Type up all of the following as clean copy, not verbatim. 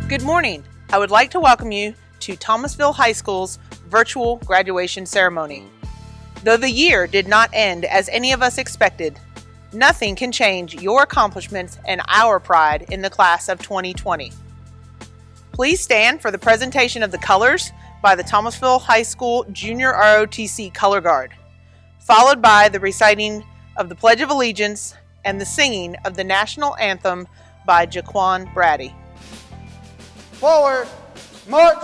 Good morning. I would like to welcome you to Thomasville High School's virtual graduation ceremony. Though the year did not end as any of us expected, nothing can change your accomplishments and our pride in the class of 2020. Please stand for the presentation of the colors by the Thomasville High School Junior ROTC Color Guard, followed by the reciting of the Pledge of Allegiance and the singing of the National Anthem by Jaquan Brady. Forward, march!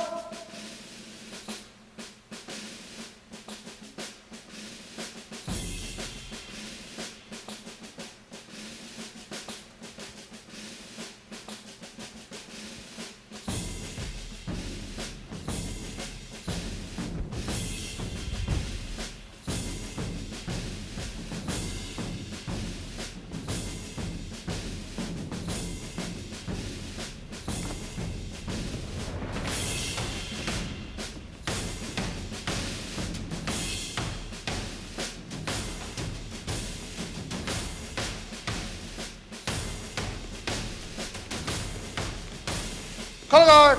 Color guard,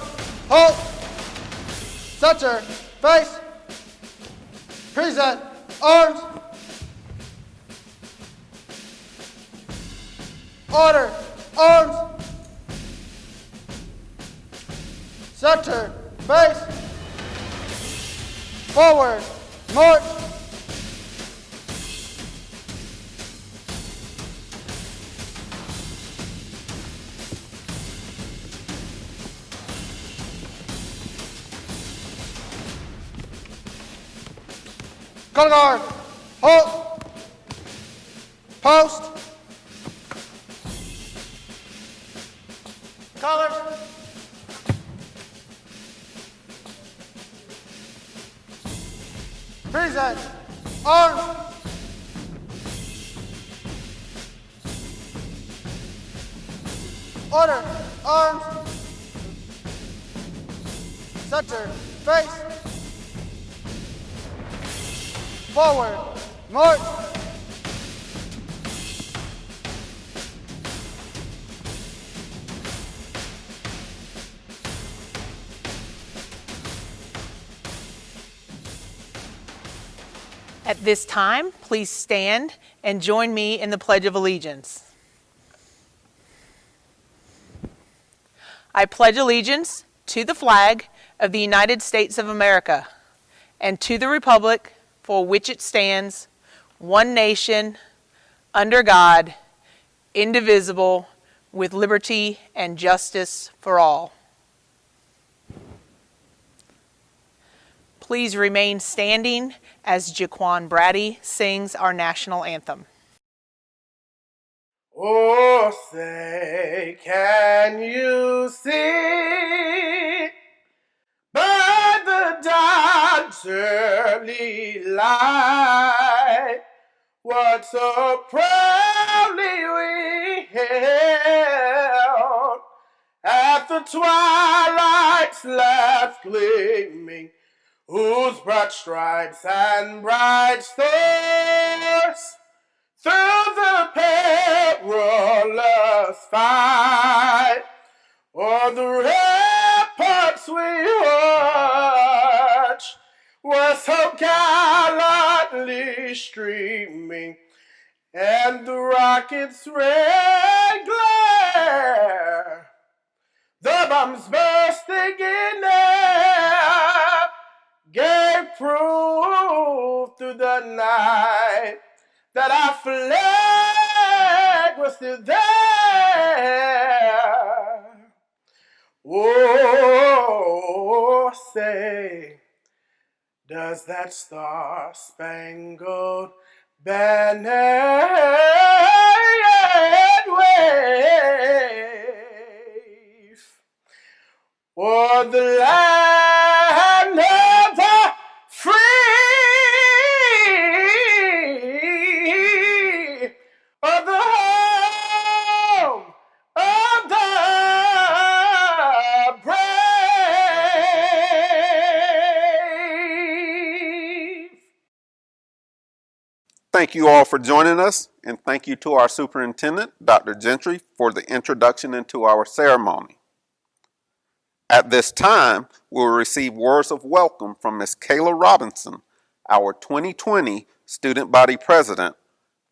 halt, center, face, present, arms, order, arms, center, face, forward, march. Color guard, halt, post, colors, present, arms, order, arms, center, face, forward, march. At this time, please stand and join me in the Pledge of Allegiance. I pledge allegiance to the flag of the United States of America and to the republic for which it stands, one nation, under God, indivisible, with liberty and justice for all. Please remain standing as Jaquan Brady sings our national anthem. Oh, say, can you see by the dawn's early light what so proudly we hailed at the twilight's last gleaming, whose broad stripes and bright stars through the perilous fight o'er the ramparts we watched were so gallantly streaming, and the rocket's red glare, the bombs bursting in air, gave proof through the night that our flag was still there. Oh, say, does that star-spangled banner yet wave o'er the land of the free, of the home of the brave? Thank you all for joining us, and thank you to our superintendent, Dr. Gentry, for the introduction into our ceremony. At this time, we'll receive words of welcome from Ms. Kayla Robinson, our 2020 Student Body President,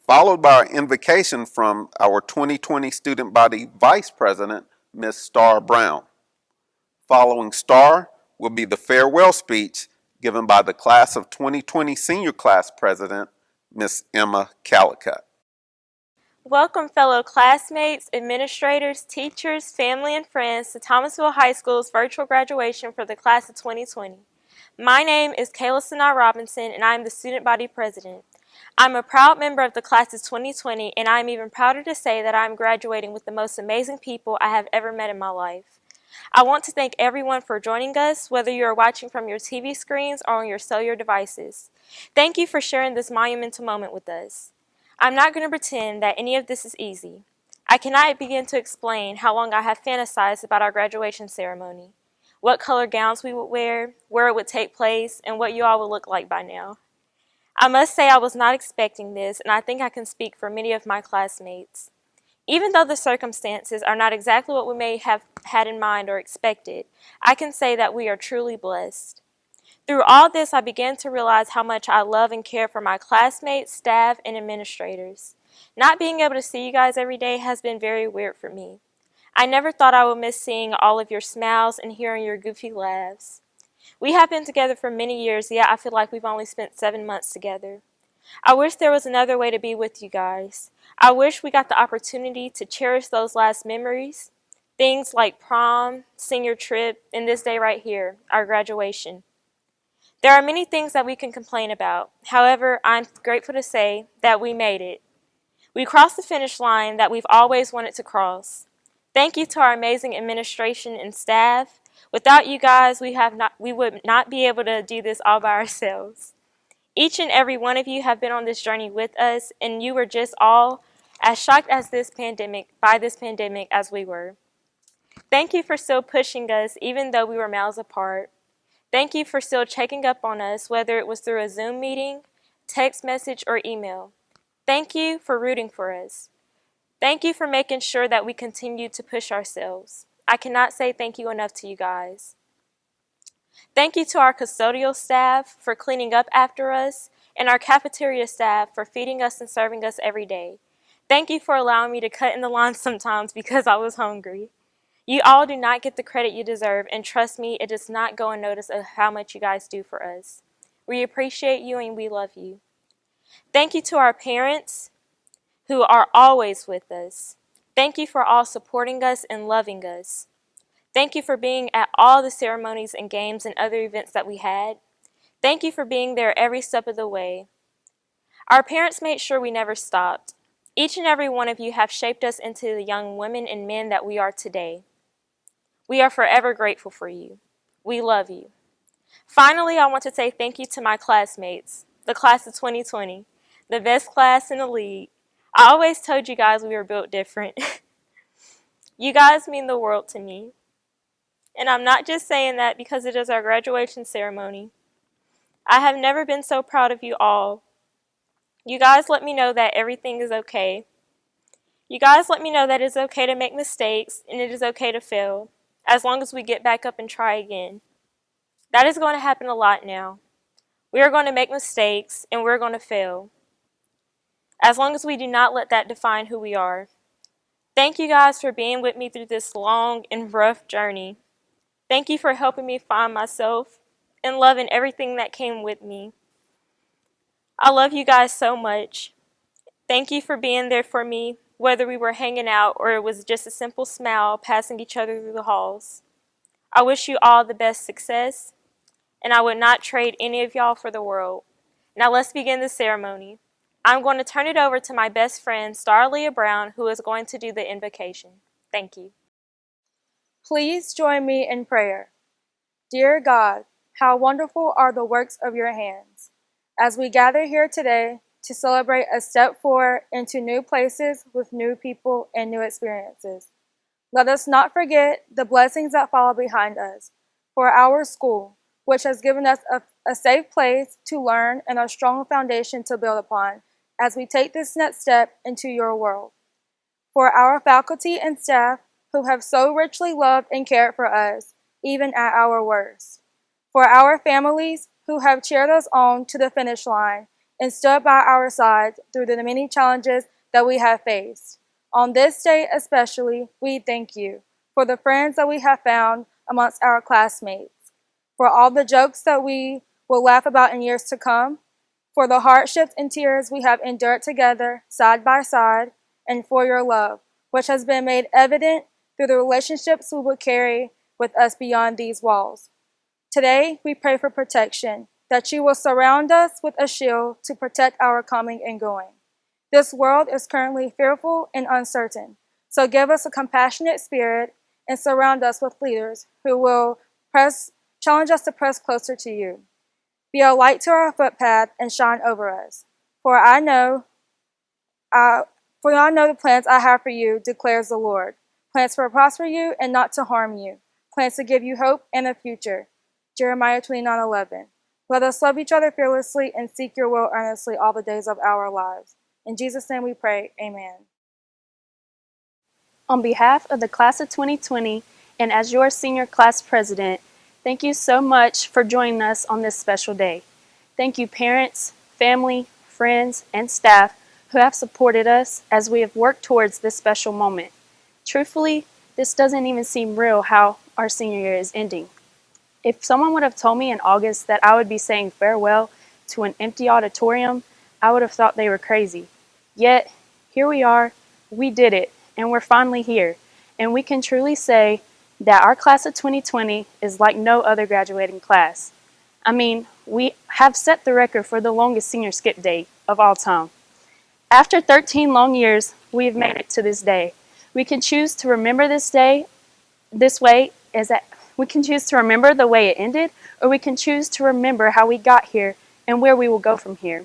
followed by an invocation from our 2020 Student Body Vice President, Ms. Star Brown. Following Star will be the farewell speech given by the Class of 2020 Senior Class President, Ms. Emma Calicut. Welcome, fellow classmates, administrators, teachers, family, and friends to Thomasville High School's virtual graduation for the class of 2020. My name is Kayla Sanaa Robinson, and I am the Student Body President. I'm a proud member of the class of 2020, and I am even prouder to say that I am graduating with the most amazing people I have ever met in my life. I want to thank everyone for joining us, whether you are watching from your TV screens or on your cellular devices. Thank you for sharing this monumental moment with us. I'm not going to pretend that any of this is easy. I cannot begin to explain how long I have fantasized about our graduation ceremony, what color gowns we would wear, where it would take place, and what you all would look like by now. I must say I was not expecting this, and I think I can speak for many of my classmates. Even though the circumstances are not exactly what we may have had in mind or expected, I can say that we are truly blessed. Through all this, I began to realize how much I love and care for my classmates, staff, and administrators. Not being able to see you guys every day has been very weird for me. I never thought I would miss seeing all of your smiles and hearing your goofy laughs. We have been together for many years, yet I feel like we've only spent 7 months together. I wish there was another way to be with you guys. I wish we got the opportunity to cherish those last memories, things like prom, senior trip, and this day right here, our graduation. There are many things that we can complain about. However, I'm grateful to say that we made it. We crossed the finish line that we've always wanted to cross. Thank you to our amazing administration and staff. Without you guys, we would not be able to do this all by ourselves. Each and every one of you have been on this journey with us, and you were just all as shocked as by this pandemic as we were. Thank you for still pushing us even though we were miles apart. Thank you for still checking up on us, whether it was through a Zoom meeting, text message, or email. Thank you for rooting for us. Thank you for making sure that we continue to push ourselves. I cannot say thank you enough to you guys. Thank you to our custodial staff for cleaning up after us, and our cafeteria staff for feeding us and serving us every day. Thank you for allowing me to cut in the line sometimes because I was hungry. You all do not get the credit you deserve, and trust me, it does not go unnoticed of how much you guys do for us. We appreciate you and we love you. Thank you to our parents who are always with us. Thank you for all supporting us and loving us. Thank you for being at all the ceremonies and games and other events that we had. Thank you for being there every step of the way. Our parents made sure we never stopped. Each and every one of you have shaped us into the young women and men that we are today. We are forever grateful for you. We love you. Finally, I want to say thank you to my classmates, the class of 2020, the best class in the league. I always told you guys we were built different. You guys mean the world to me. And I'm not just saying that because it is our graduation ceremony. I have never been so proud of you all. You guys let me know that everything is okay. You guys let me know that it's okay to make mistakes and it is okay to fail, as long as we get back up and try again. That is going to happen a lot now. We are going to make mistakes and we're going to fail, as long as we do not let that define who we are. Thank you guys for being with me through this long and rough journey. Thank you for helping me find myself and loving everything that came with me. I love you guys so much. Thank you for being there for me, whether we were hanging out or it was just a simple smile passing each other through the halls. I wish you all the best success, and I would not trade any of y'all for the world. Now let's begin the ceremony. I'm going to turn it over to my best friend, Starlia Brown, who is going to do the invocation. Thank you. Please join me in prayer. Dear God, how wonderful are the works of your hands. As we gather here today to celebrate a step forward into new places with new people and new experiences, let us not forget the blessings that follow behind us for our school, which has given us a safe place to learn and a strong foundation to build upon as we take this next step into your world. For our faculty and staff who have so richly loved and cared for us, even at our worst. For our families who have cheered us on to the finish line and stood by our side through the many challenges that we have faced. On this day especially, we thank you for the friends that we have found amongst our classmates, for all the jokes that we will laugh about in years to come, for the hardships and tears we have endured together, side by side, and for your love, which has been made evident through the relationships we will carry with us beyond these walls. Today, we pray for protection, that you will surround us with a shield to protect our coming and going. This world is currently fearful and uncertain, so give us a compassionate spirit and surround us with leaders who will challenge us to press closer to you. Be a light to our footpath and shine over us. For I know the plans I have for you, declares the Lord. Plans to prosper you and not to harm you. Plans to give you hope and a future. Jeremiah 29:11. Let us love each other fearlessly and seek your will earnestly all the days of our lives. In Jesus' name we pray, amen. On behalf of the class of 2020 and as your senior class president, thank you so much for joining us on this special day. Thank you parents, family, friends, and staff who have supported us as we have worked towards this special moment. Truthfully, this doesn't even seem real how our senior year is ending. If someone would have told me in August that I would be saying farewell to an empty auditorium, I would have thought they were crazy. Yet, here we are, we did it, and we're finally here. And we can truly say that our class of 2020 is like no other graduating class. I mean, we have set the record for the longest senior skip day of all time. After 13 long years, we have made it to this day. We can choose to remember this day this way, we can choose to remember the way it ended, or we can choose to remember how we got here and where we will go from here.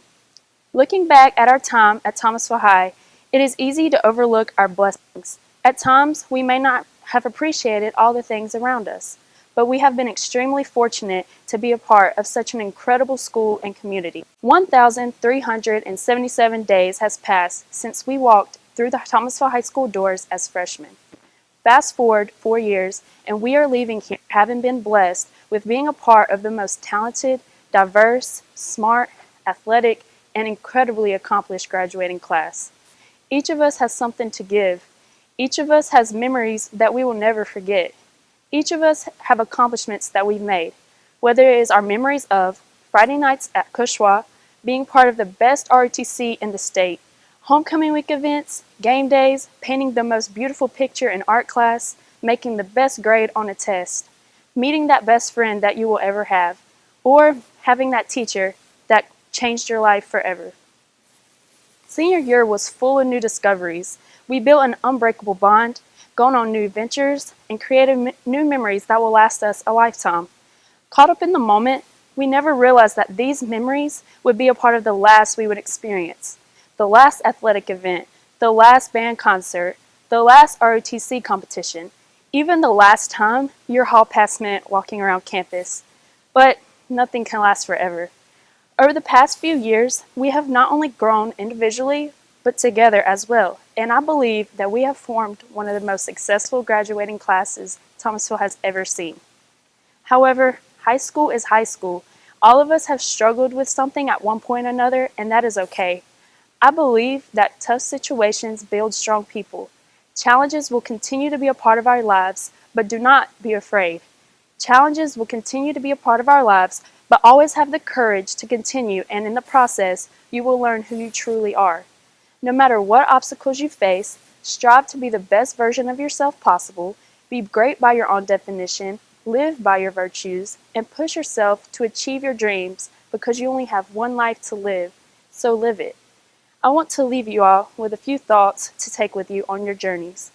Looking back at our time at Thomasville High, it is easy to overlook our blessings. At times, we may not have appreciated all the things around us, but we have been extremely fortunate to be a part of such an incredible school and community. 1,377 days has passed since we walked through the Thomasville High School doors as freshmen. Fast forward 4 years, and we are leaving here having been blessed with being a part of the most talented, diverse, smart, athletic, and incredibly accomplished graduating class. Each of us has something to give. Each of us has memories that we will never forget. Each of us have accomplishments that we've made, whether it is our memories of Friday nights at Cushwa, being part of the best ROTC in the state, homecoming week events, game days, painting the most beautiful picture in art class, making the best grade on a test, meeting that best friend that you will ever have, or having that teacher that changed your life forever. Senior year was full of new discoveries. We built an unbreakable bond, gone on new ventures, and created new memories that will last us a lifetime. Caught up in the moment, we never realized that these memories would be a part of the last we would experience. The last athletic event, the last band concert, the last ROTC competition, even the last time your hall pass meant walking around campus. But nothing can last forever. Over the past few years, we have not only grown individually, but together as well, and I believe that we have formed one of the most successful graduating classes Thomasville has ever seen. However, high school is high school. All of us have struggled with something at one point or another, and that is okay. I believe that tough situations build strong people. Challenges will continue to be a part of our lives, but do not be afraid. Challenges will continue to be a part of our lives, but always have the courage to continue, and in the process, you will learn who you truly are. No matter what obstacles you face, strive to be the best version of yourself possible, be great by your own definition, live by your virtues, and push yourself to achieve your dreams because you only have one life to live, so live it. I want to leave you all with a few thoughts to take with you on your journeys.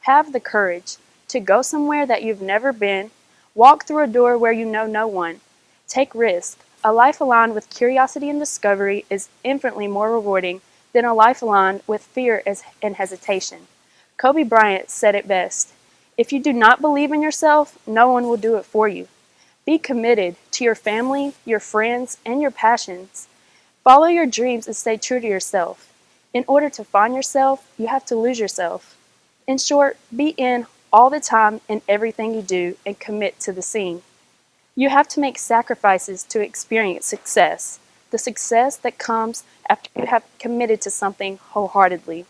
Have the courage to go somewhere that you've never been, walk through a door where you know no one. Take risk. A life aligned with curiosity and discovery is infinitely more rewarding than a life aligned with fear and hesitation. Kobe Bryant said it best. If you do not believe in yourself, no one will do it for you. Be committed to your family, your friends, and your passions. Follow your dreams and stay true to yourself. In order to find yourself, you have to lose yourself. In short, be in all the time in everything you do and commit to the scene. You have to make sacrifices to experience success, the success that comes after you have committed to something wholeheartedly.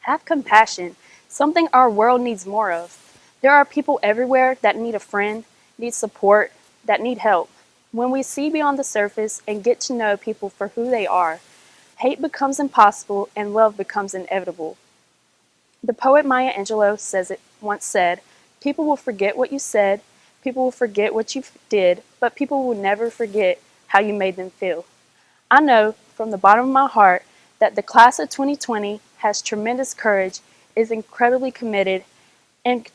Have compassion, something our world needs more of. There are people everywhere that need a friend, need support, that need help. When we see beyond the surface and get to know people for who they are, hate becomes impossible and love becomes inevitable. The poet Maya Angelou once said, "People will forget what you said, people will forget what you did, but people will never forget how you made them feel." I know from the bottom of my heart that the class of 2020 has tremendous courage, is incredibly committed, and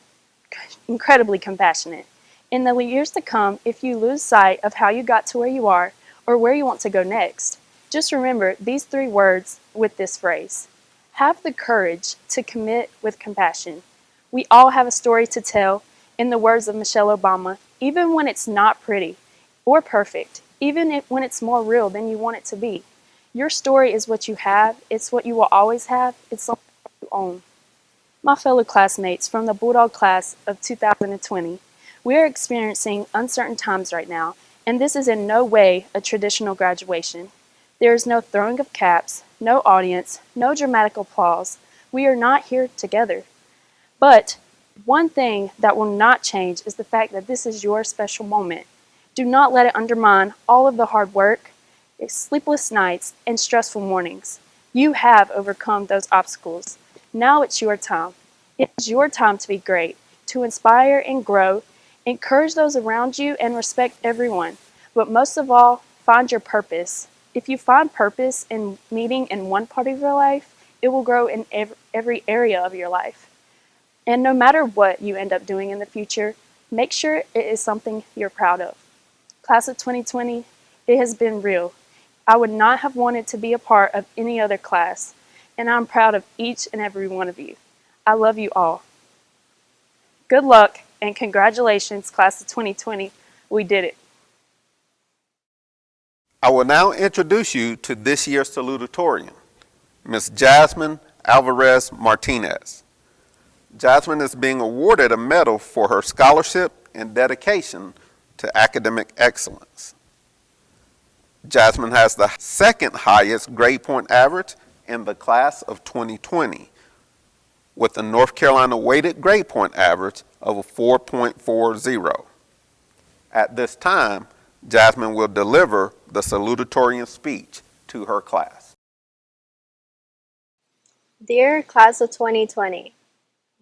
incredibly compassionate. In the years to come, if you lose sight of how you got to where you are or where you want to go next, just remember these 3 words with this phrase. Have the courage to commit with compassion. We all have a story to tell, in the words of Michelle Obama, even when it's not pretty or perfect, even when it's more real than you want it to be. Your story is what you have, it's what you will always have, it's something you own. My fellow classmates from the Bulldog class of 2020, we are experiencing uncertain times right now, and this is in no way a traditional graduation. There is no throwing of caps, no audience, no dramatic applause. We are not here together. But one thing that will not change is the fact that this is your special moment. Do not let it undermine all of the hard work, sleepless nights, and stressful mornings. You have overcome those obstacles. Now it's your time. It is your time to be great, to inspire and grow, encourage those around you, and respect everyone. But most of all, find your purpose. If you find purpose in meeting in one part of your life, it will grow in every area of your life. And no matter what you end up doing in the future, make sure it is something you're proud of. Class of 2020, it has been real. I would not have wanted to be a part of any other class, and I'm proud of each and every one of you. I love you all. Good luck and congratulations, class of 2020. We did it. I will now introduce you to this year's salutatorian, Ms. Jasmine Alvarez Martinez. Jasmine is being awarded a medal for her scholarship and dedication to academic excellence. Jasmine has the second highest grade point average in the class of 2020, with a North Carolina weighted grade point average of a 4.40. At this time, Jasmine will deliver the salutatorian speech to her class. Dear class of 2020,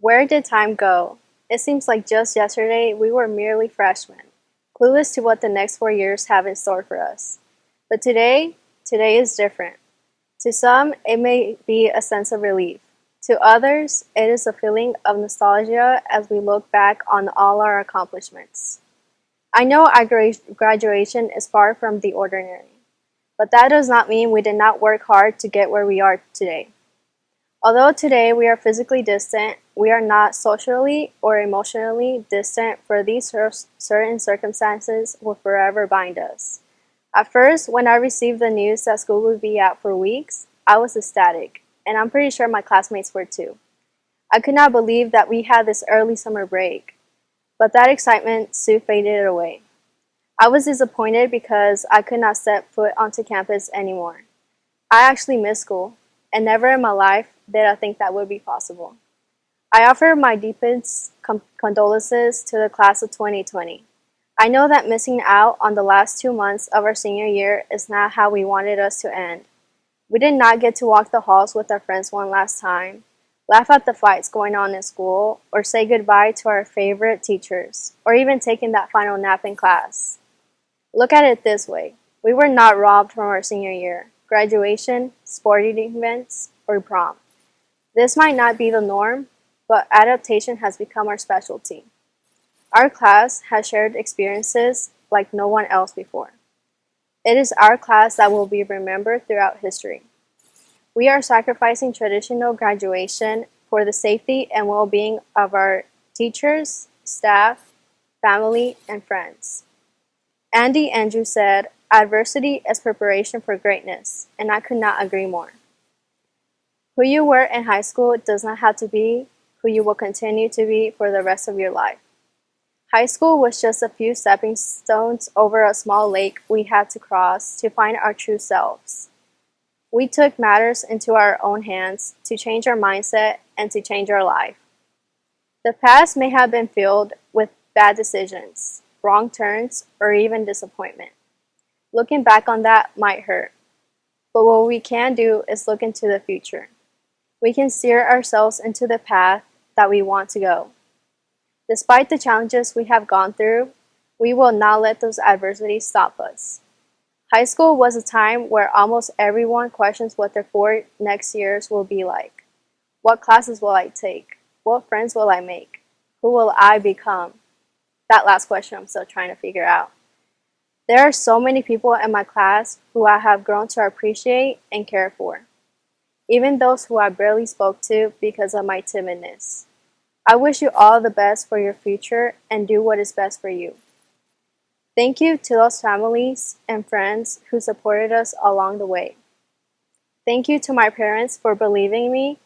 where did time go? It seems like just yesterday we were merely freshmen, clueless to what the next 4 years have in store for us. But today is different. To some, it may be a sense of relief. To others, it is a feeling of nostalgia as we look back on all our accomplishments. I know our graduation is far from the ordinary, but that does not mean we did not work hard to get where we are today. Although today we are physically distant, we are not socially or emotionally distant, for these certain circumstances will forever bind us. At first, when I received the news that school would be out for weeks, I was ecstatic, and I'm pretty sure my classmates were too. I could not believe that we had this early summer break, but that excitement soon faded away. I was disappointed because I could not step foot onto campus anymore. I actually missed school, and never in my life did I think that would be possible. I offer my deepest condolences to the class of 2020. I know that missing out on the last 2 months of our senior year is not how we wanted us to end. We did not get to walk the halls with our friends one last time, laugh at the fights going on in school, or say goodbye to our favorite teachers, or even taking that final nap in class. Look at it this way. We were not robbed from our senior year, graduation, sporting events, or prom. This might not be the norm, but adaptation has become our specialty. Our class has shared experiences like no one else before. It is our class that will be remembered throughout history. We are sacrificing traditional graduation for the safety and well-being of our teachers, staff, family, and friends. Andy Andrew said, "Adversity is preparation for greatness," and I could not agree more. Who you were in high school does not have to be who you will continue to be for the rest of your life. High school was just a few stepping stones over a small lake we had to cross to find our true selves. We took matters into our own hands to change our mindset and to change our life. The past may have been filled with bad decisions, wrong turns, or even disappointment. Looking back on that might hurt, but what we can do is look into the future. We can steer ourselves into the path that we want to go. Despite the challenges we have gone through, we will not let those adversities stop us. High school was a time where almost everyone questions what their 4 next years will be like. What classes will I take? What friends will I make? Who will I become? That last question I'm still trying to figure out. There are so many people in my class who I have grown to appreciate and care for, even those who I barely spoke to because of my timidness. I wish you all the best for your future and do what is best for you. Thank you to those families and friends who supported us along the way. Thank you to my parents for believing in me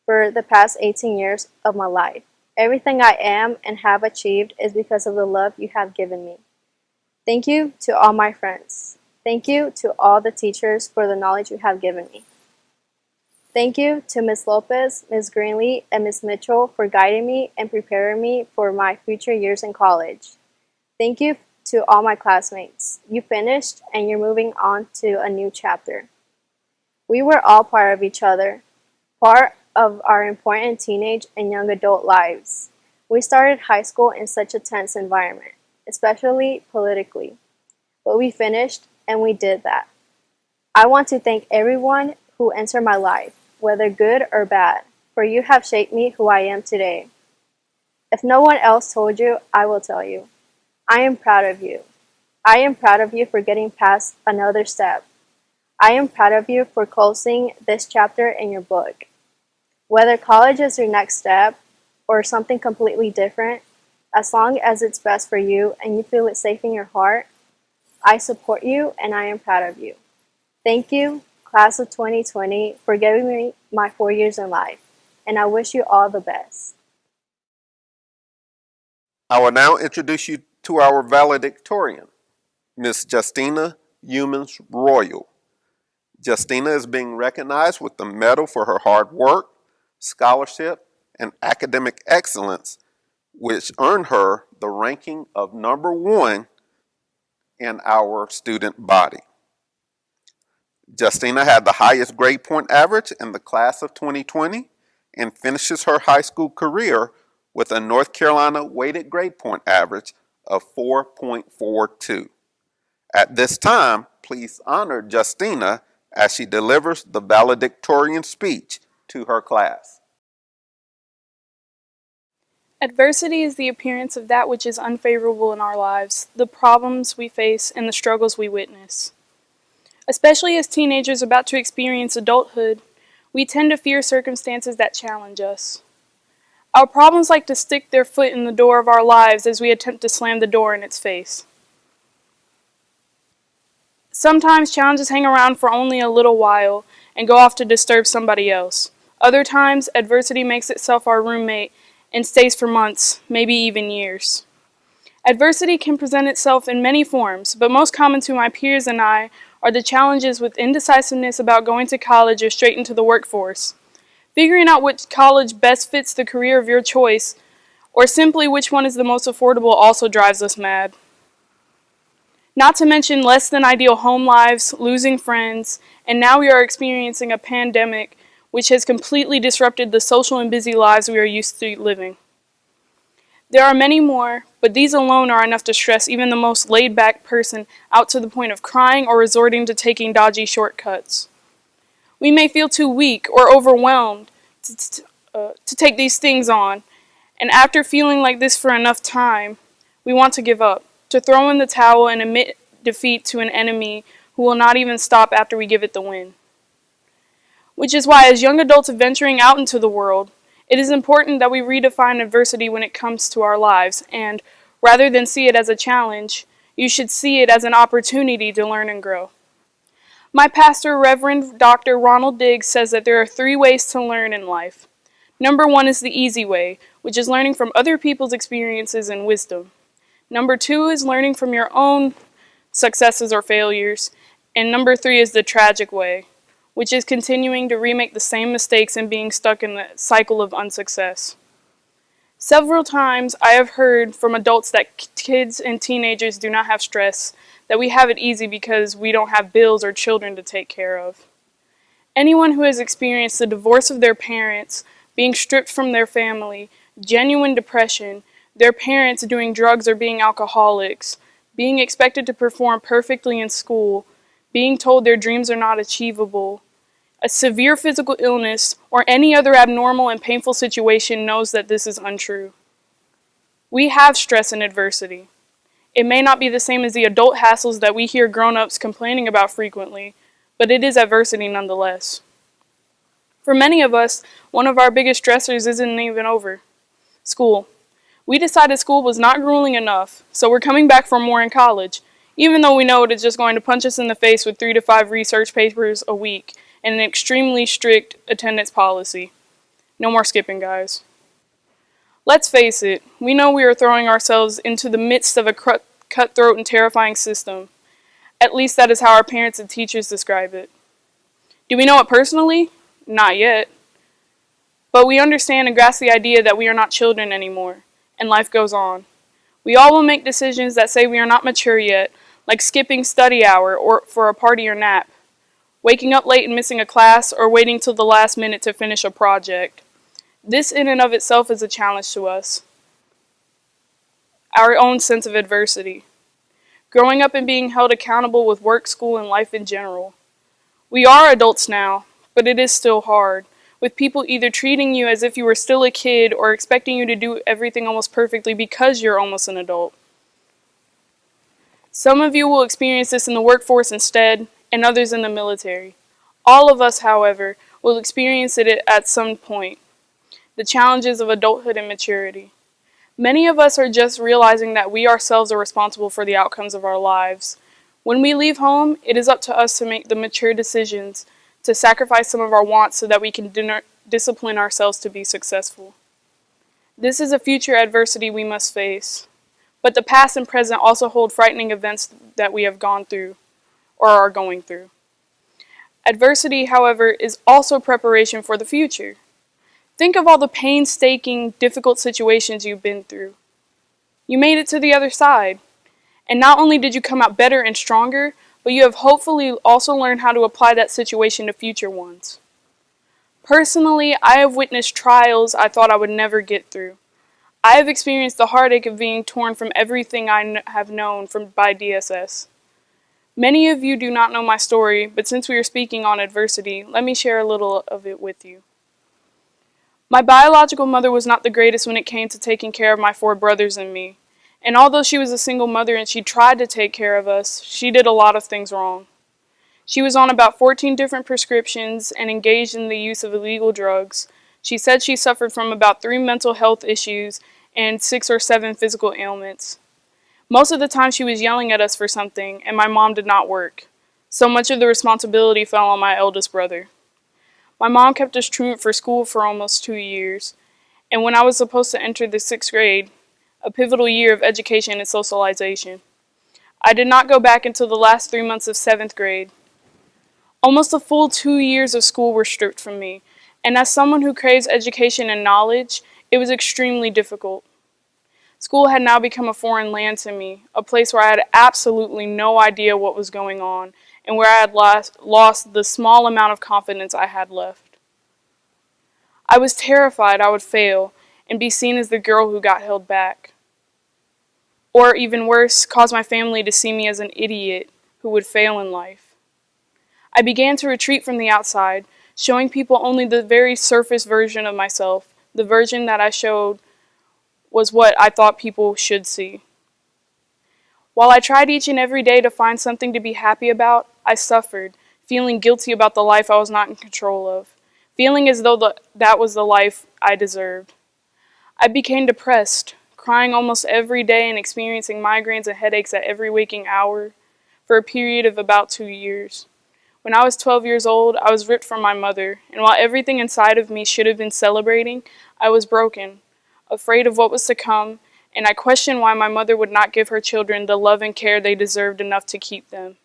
for the past 18 years of my life. Everything I am and have achieved is because of the love you have given me. Thank you to all my friends. Thank you to all the teachers for the knowledge you have given me. Thank you to Ms. Lopez, Ms. Greenlee, and Ms. Mitchell for guiding me and preparing me for my future years in college. Thank you to all my classmates. You finished and you're moving on to a new chapter. We were all part of each other, part of our important teenage and young adult lives. We started high school in such a tense environment, especially politically, but we finished and we did that. I want to thank everyone who entered my life, whether good or bad, for you have shaped me who I am today. If no one else told you, I will tell you. I am proud of you. I am proud of you for getting past another step. I am proud of you for closing this chapter in your book. Whether college is your next step or something completely different, as long as it's best for you and you feel it safe in your heart, I support you and I am proud of you. Thank you, Class of 2020, for giving me my 4 years in life, and I wish you all the best. I will now introduce you to our valedictorian, Ms. Justina Humans Royal. Justina is being recognized with the medal for her hard work, scholarship, and academic excellence, which earned her the ranking of #1 in our student body. Justina had the highest grade point average in the class of 2020 and finishes her high school career with a North Carolina weighted grade point average of 4.42. At this time, please honor Justina as she delivers the valedictorian speech to her class. Adversity is the appearance of that which is unfavorable in our lives, the problems we face, and the struggles we witness. Especially as teenagers about to experience adulthood, we tend to fear circumstances that challenge us. Our problems like to stick their foot in the door of our lives as we attempt to slam the door in its face. Sometimes challenges hang around for only a little while and go off to disturb somebody else. Other times, adversity makes itself our roommate and stays for months, maybe even years. Adversity can present itself in many forms, but most common to my peers and I are the challenges with indecisiveness about going to college or straight into the workforce, figuring out which college best fits the career of your choice, or simply which one is the most affordable also drives us mad. Not to mention less than ideal home lives, losing friends, and now we are experiencing a pandemic which has completely disrupted the social and busy lives we are used to living. There are many more, but these alone are enough to stress even the most laid-back person out to the point of crying or resorting to taking dodgy shortcuts. We may feel too weak or overwhelmed to take these things on, and after feeling like this for enough time, we want to give up, to throw in the towel and admit defeat to an enemy who will not even stop after we give it the win. Which is why, as young adults venturing out into the world, it is important that we redefine adversity when it comes to our lives, and rather than see it as a challenge, you should see it as an opportunity to learn and grow. My pastor, Reverend Dr. Ronald Diggs, says that there are 3 ways to learn in life. Number 1 is the easy way, which is learning from other people's experiences and wisdom. Number 2 is learning from your own successes or failures. And number 3 is the tragic way, which is continuing to remake the same mistakes and being stuck in the cycle of unsuccess. Several times I have heard from adults that kids and teenagers do not have stress, that we have it easy because we don't have bills or children to take care of. Anyone who has experienced the divorce of their parents, being stripped from their family, genuine depression, their parents doing drugs or being alcoholics, being expected to perform perfectly in school, being told their dreams are not achievable, a severe physical illness, or any other abnormal and painful situation knows that this is untrue. We have stress and adversity. It may not be the same as the adult hassles that we hear grown-ups complaining about frequently, but it is adversity nonetheless. For many of us, one of our biggest stressors isn't even over. School. We decided school was not grueling enough, so we're coming back for more in college, even though we know it is just going to punch us in the face with 3 to 5 research papers a week and an extremely strict attendance policy. No more skipping, guys. Let's face it, we know we are throwing ourselves into the midst of a cutthroat and terrifying system. At least that is how our parents and teachers describe it. Do we know it personally? Not yet. But we understand and grasp the idea that we are not children anymore, and life goes on. We all will make decisions that say we are not mature yet, like skipping study hour or for a party or nap, waking up late and missing a class, or waiting till the last minute to finish a project. This in and of itself is a challenge to us. Our own sense of adversity. Growing up and being held accountable with work, school, and life in general. We are adults now, but it is still hard, with people either treating you as if you were still a kid or expecting you to do everything almost perfectly because you're almost an adult. Some of you will experience this in the workforce instead, and others in the military. All of us, however, will experience it at some point. The challenges of adulthood and maturity. Many of us are just realizing that we ourselves are responsible for the outcomes of our lives. When we leave home, it is up to us to make the mature decisions, to sacrifice some of our wants so that we can discipline ourselves to be successful. This is a future adversity we must face. But the past and present also hold frightening events that we have gone through or are going through. Adversity, however, is also preparation for the future. Think of all the painstaking, difficult situations you've been through. You made it to the other side. And not only did you come out better and stronger, but you have hopefully also learned how to apply that situation to future ones. Personally, I have witnessed trials I thought I would never get through. I have experienced the heartache of being torn from everything I have known by DSS. Many of you do not know my story, but since we are speaking on adversity, let me share a little of it with you. My biological mother was not the greatest when it came to taking care of my 4 brothers and me. And although she was a single mother and she tried to take care of us, she did a lot of things wrong. She was on about 14 different prescriptions and engaged in the use of illegal drugs. She said she suffered from about 3 mental health issues and 6 or 7 physical ailments. Most of the time she was yelling at us for something, and my mom did not work. So much of the responsibility fell on my eldest brother. My mom kept us truant for school for almost 2 years, and when I was supposed to enter the 6th grade, a pivotal year of education and socialization, I did not go back until the last 3 months of 7th grade. Almost a full 2 years of school were stripped from me, and as someone who craves education and knowledge, it was extremely difficult. School had now become a foreign land to me, a place where I had absolutely no idea what was going on, and where I had lost the small amount of confidence I had left. I was terrified I would fail and be seen as the girl who got held back. Or even worse, cause my family to see me as an idiot who would fail in life. I began to retreat from the outside, showing people only the very surface version of myself, the version that I showed was what I thought people should see. While I tried each and every day to find something to be happy about, I suffered, feeling guilty about the life I was not in control of, feeling as though that was the life I deserved. I became depressed, crying almost every day and experiencing migraines and headaches at every waking hour for a period of about 2 years. When I was 12 years old, I was ripped from my mother, and while everything inside of me should have been celebrating, I was broken, afraid of what was to come, and I questioned why my mother would not give her children the love and care they deserved enough to keep them.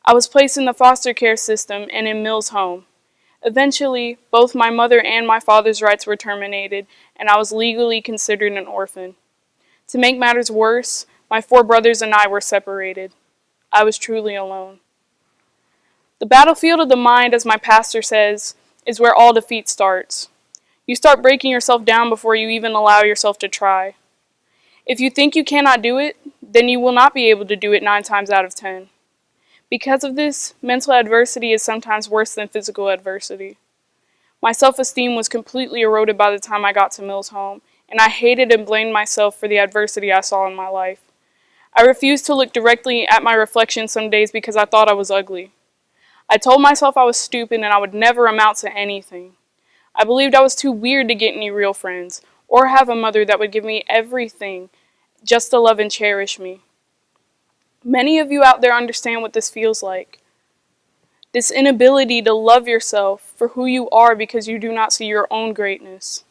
I was placed in the foster care system and in Mill's home. Eventually, both my mother and my father's rights were terminated, and I was legally considered an orphan. To make matters worse, my 4 brothers and I were separated. I was truly alone. The battlefield of the mind, as my pastor says, is where all defeat starts. You start breaking yourself down before you even allow yourself to try. If you think you cannot do it, then you will not be able to do it 9 times out of 10. Because of this, mental adversity is sometimes worse than physical adversity. My self-esteem was completely eroded by the time I got to Mill's home, and I hated and blamed myself for the adversity I saw in my life. I refused to look directly at my reflection some days because I thought I was ugly. I told myself I was stupid and I would never amount to anything. I believed I was too weird to get any real friends, or have a mother that would give me everything just to love and cherish me. Many of you out there understand what this feels like. This inability to love yourself for who you are because you do not see your own greatness.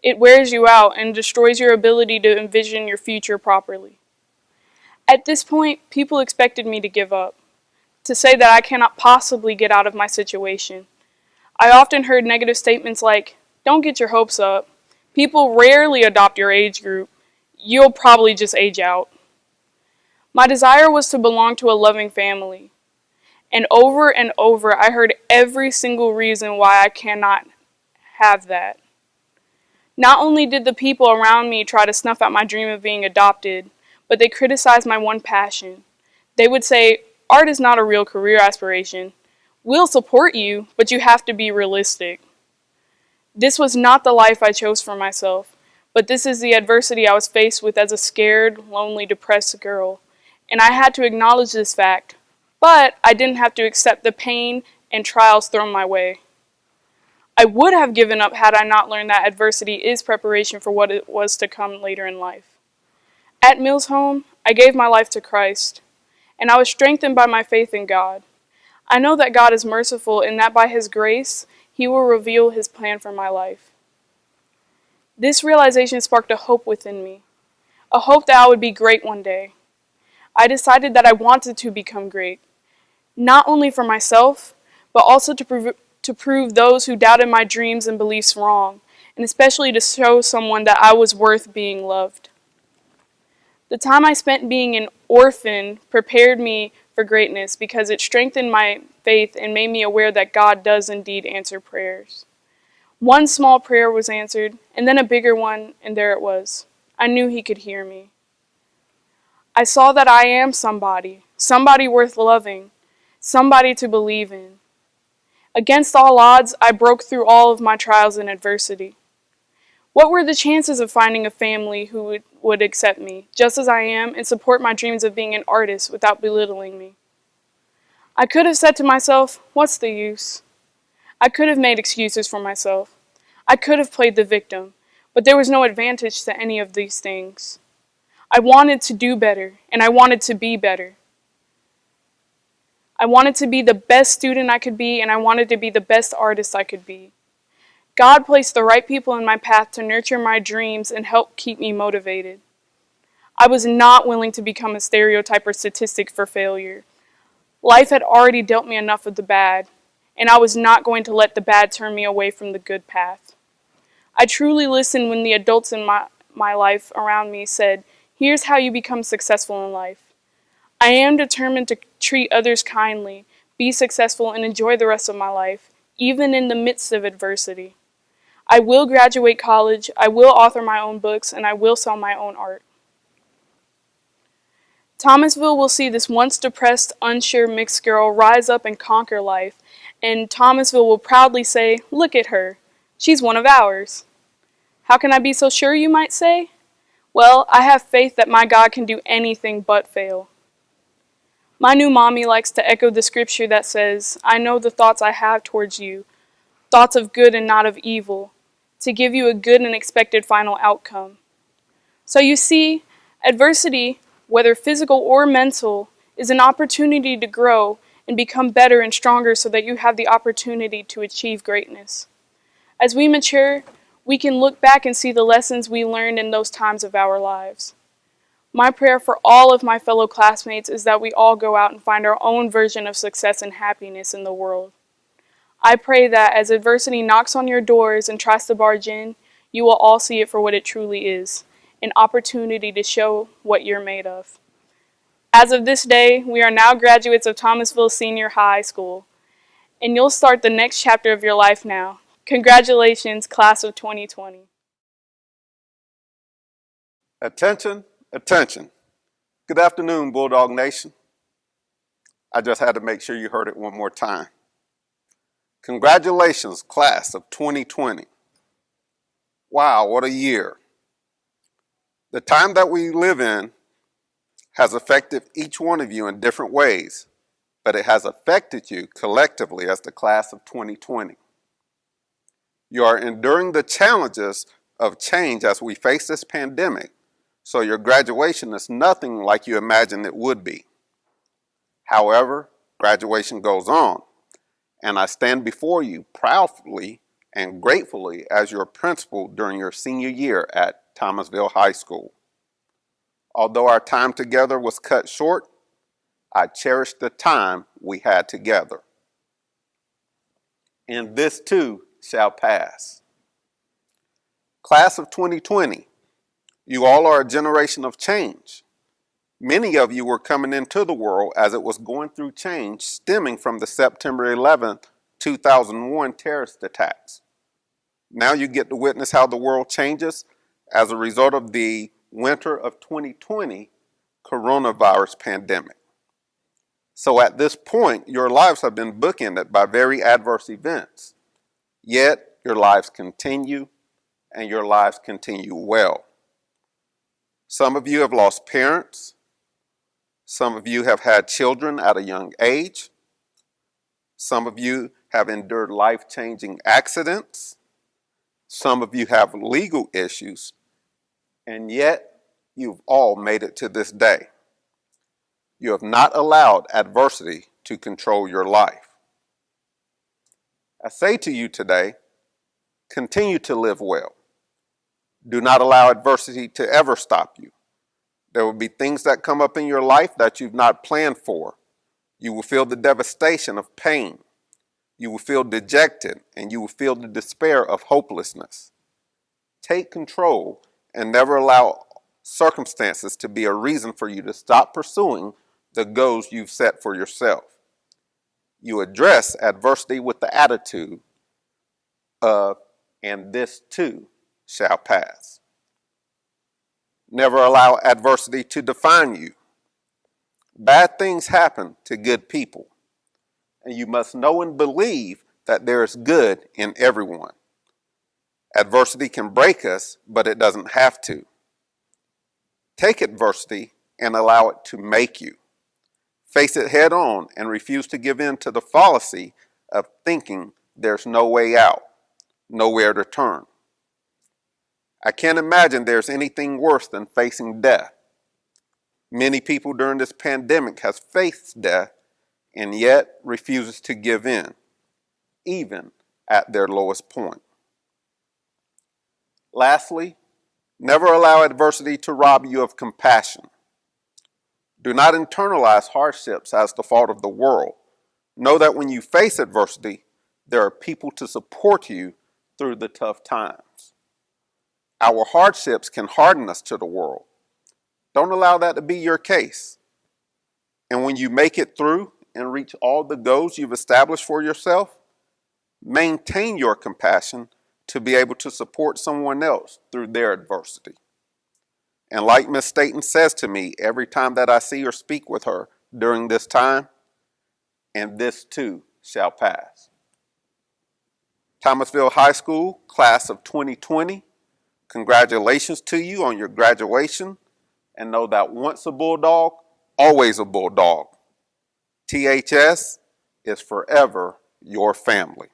It wears you out and destroys your ability to envision your future properly. At this point, people expected me to give up, to say that I cannot possibly get out of my situation. I often heard negative statements like, "Don't get your hopes up. People rarely adopt your age group. You'll probably just age out." My desire was to belong to a loving family. And over I heard every single reason why I cannot have that. Not only did the people around me try to snuff out my dream of being adopted, but they criticized my one passion. They would say, "Art is not a real career aspiration. We'll support you, but you have to be realistic." This was not the life I chose for myself, but this is the adversity I was faced with as a scared, lonely, depressed girl. And I had to acknowledge this fact, but I didn't have to accept the pain and trials thrown my way. I would have given up had I not learned that adversity is preparation for what it was to come later in life. At Mill's home, I gave my life to Christ, and I was strengthened by my faith in God. I know that God is merciful and that by His grace, He will reveal His plan for my life. This realization sparked a hope within me, a hope that I would be great one day. I decided that I wanted to become great, not only for myself, but also to prove those who doubted my dreams and beliefs wrong, and especially to show someone that I was worth being loved. The time I spent being an orphan prepared me for greatness because it strengthened my faith and made me aware that God does indeed answer prayers. One small prayer was answered, and then a bigger one, and there it was. I knew He could hear me. I saw that I am somebody worth loving, somebody to believe in. Against all odds, I broke through all of my trials and adversity. What were the chances of finding a family who would accept me, just as I am, and support my dreams of being an artist without belittling me? I could have said to myself, "What's the use?" I could have made excuses for myself. I could have played the victim, but there was no advantage to any of these things. I wanted to do better, and I wanted to be better. I wanted to be the best student I could be, and I wanted to be the best artist I could be. God placed the right people in my path to nurture my dreams and help keep me motivated. I was not willing to become a stereotype or statistic for failure. Life had already dealt me enough of the bad, and I was not going to let the bad turn me away from the good path. I truly listened when the adults in my life around me said, "Here's how you become successful in life." I am determined to treat others kindly, be successful, and enjoy the rest of my life, even in the midst of adversity. I will graduate college, I will author my own books, and I will sell my own art. Thomasville will see this once depressed, unsure mixed girl rise up and conquer life, and Thomasville will proudly say, "Look at her. She's one of ours." How can I be so sure, you might say? Well, I have faith that my God can do anything but fail. My new mommy likes to echo the scripture that says, "I know the thoughts I have towards you, thoughts of good and not of evil, to give you a good and expected final outcome." So you see, adversity, whether physical or mental, is an opportunity to grow and become better and stronger so that you have the opportunity to achieve greatness. As we mature, we can look back and see the lessons we learned in those times of our lives. My prayer for all of my fellow classmates is that we all go out and find our own version of success and happiness in the world. I pray that as adversity knocks on your doors and tries to barge in, you will all see it for what it truly is, an opportunity to show what you're made of. As of this day, we are now graduates of Thomasville Senior High School, and you'll start the next chapter of your life now. Congratulations, class of 2020. Attention, attention. Good afternoon, Bulldog Nation. I just had to make sure you heard it one more time. Congratulations, class of 2020. Wow, what a year. The time that we live in has affected each one of you in different ways, but it has affected you collectively as the class of 2020. You are enduring the challenges of change as we face this pandemic, so your graduation is nothing like you imagined it would be. However, graduation goes on, and I stand before you proudly and gratefully as your principal during your senior year at Thomasville High School. Although our time together was cut short, I cherish the time we had together. And this too shall pass. Class of 2020, you all are a generation of change. Many of you were coming into the world as it was going through change stemming from the September 11th, 2001 terrorist attacks. Now you get to witness how the world changes as a result of the winter of 2020 coronavirus pandemic. So at this point, your lives have been bookended by very adverse events. Yet, your lives continue, and your lives continue well. Some of you have lost parents. Some of you have had children at a young age. Some of you have endured life-changing accidents. Some of you have legal issues. And yet, you've all made it to this day. You have not allowed adversity to control your life. I say to you today, continue to live well. Do not allow adversity to ever stop you. There will be things that come up in your life that you've not planned for. You will feel the devastation of pain. You will feel dejected, and you will feel the despair of hopelessness. Take control and never allow circumstances to be a reason for you to stop pursuing the goals you've set for yourself. You address adversity with the attitude of, and this too shall pass. Never allow adversity to define you. Bad things happen to good people, and you must know and believe that there is good in everyone. Adversity can break us, but it doesn't have to. Take adversity and allow it to make you. Face it head on and refuse to give in to the fallacy of thinking there's no way out, nowhere to turn. I can't imagine there's anything worse than facing death. Many people during this pandemic has faced death and yet refuses to give in, even at their lowest point. Lastly, never allow adversity to rob you of compassion. Do not internalize hardships as the fault of the world. Know that when you face adversity, there are people to support you through the tough times. Our hardships can harden us to the world. Don't allow that to be your case. And when you make it through and reach all the goals you've established for yourself, maintain your compassion to be able to support someone else through their adversity. And like Miss Staten says to me every time that I see or speak with her during this time, and this too shall pass. Thomasville High School, class of 2020, congratulations to you on your graduation, and know that once a Bulldog, always a Bulldog. THS is forever your family.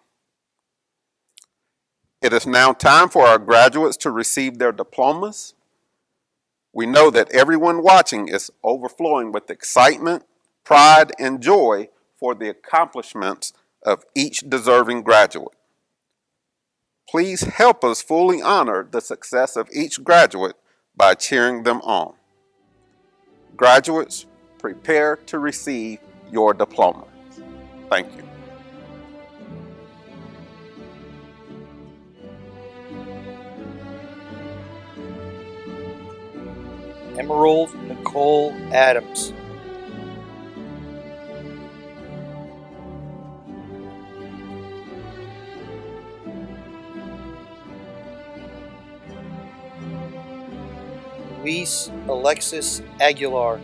It is now time for our graduates to receive their diplomas. We know that everyone watching is overflowing with excitement, pride, and joy for the accomplishments of each deserving graduate. Please help us fully honor the success of each graduate by cheering them on. Graduates, prepare to receive your diploma. Thank you. Emerald Nicole Adams. Luis Alexis Aguilar.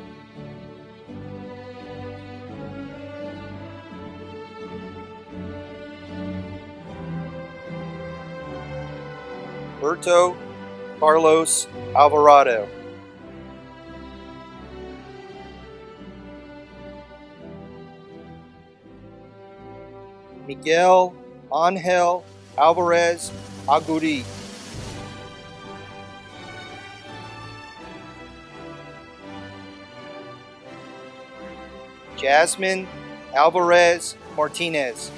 Berto Carlos Alvarado. Miguel Angel Alvarez Aguri. Jasmine Alvarez Martinez.